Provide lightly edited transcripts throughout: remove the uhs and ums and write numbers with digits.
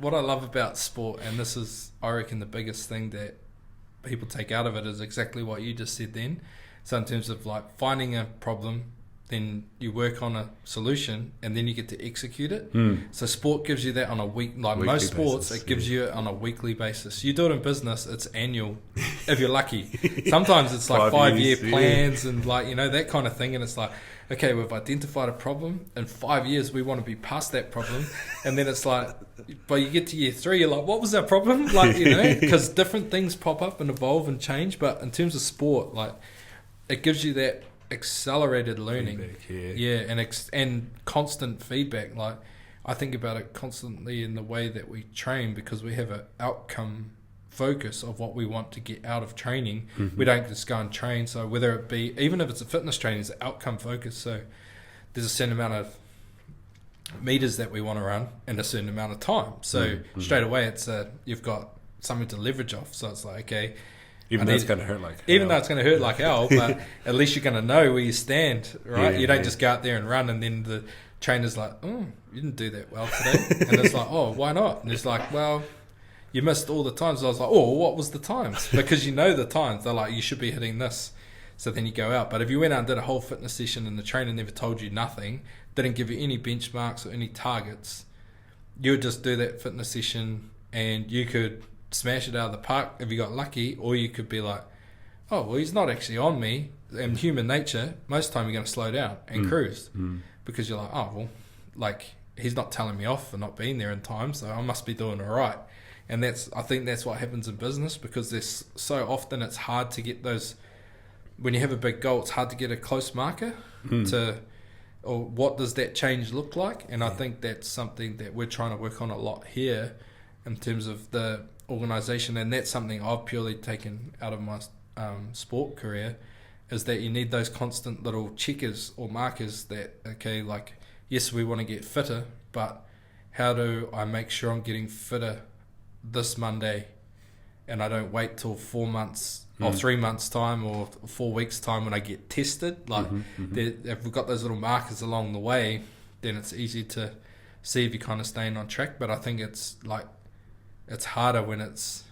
what I love about sport, and this is, I reckon, the biggest thing that people take out of it is exactly what you just said then. So in terms of like finding a problem, then you work on a solution, and then you get to execute it. So sport gives you that on a weekly most sports basis, it gives you it on a weekly basis. You do it in business, it's annual if you're lucky. Sometimes it's like 5-year plans and like, you know, that kind of thing, and it's like, okay, we've identified a problem. In 5 years, we want to be past that problem. And then it's like, but you get to year 3, you're like, what was our problem? Like, you know, because different things pop up and evolve and change. But in terms of sport, like, it gives you that accelerated learning. Feedback, and constant feedback. Like, I think about it constantly in the way that we train, because we have an outcome focus of what we want to get out of training. We don't just go and train. So whether it be, even if it's a fitness training, it's outcome focus. So there's a certain amount of meters that we want to run in a certain amount of time. So straight away you've got something to leverage off. So it's like, okay, even though it's going to hurt like hell, but at least you're going to know where you stand, right? You don't just go out there and run, and then the trainer's like, oh, you didn't do that well today. And it's like, oh, why not? And it's like, well, you missed all the times. I was like, oh, what was the times? Because you know the times. They're like, you should be hitting this. So then you go out. But if you went out and did a whole fitness session and the trainer never told you nothing, didn't give you any benchmarks or any targets, you would just do that fitness session and you could smash it out of the park if you got lucky, or you could be like, oh, well, he's not actually on me. In human nature, most of the time you're going to slow down and cruise because you're like, oh, well, like, he's not telling me off for not being there in time, so I must be doing all right. And I think that's what happens in business, because there's so often it's hard to get those, when you have a big goal, it's hard to get a close marker or what does that change look like? And I think that's something that we're trying to work on a lot here in terms of the organisation, and that's something I've purely taken out of my sport career, is that you need those constant little checkers or markers that, okay, like, yes, we want to get fitter, but how do I make sure I'm getting fitter this Monday, and I don't wait till 4 months or 3 months time or 4 weeks time when I get tested. Like, if we've got those little markers along the way, then it's easy to see if you're kind of staying on track. But I think it's like, it's harder when it's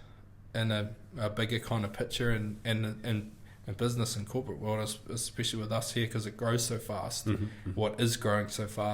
in a bigger kind of picture and in business and corporate world, especially with us here, because it grows so fast. What is growing so fast.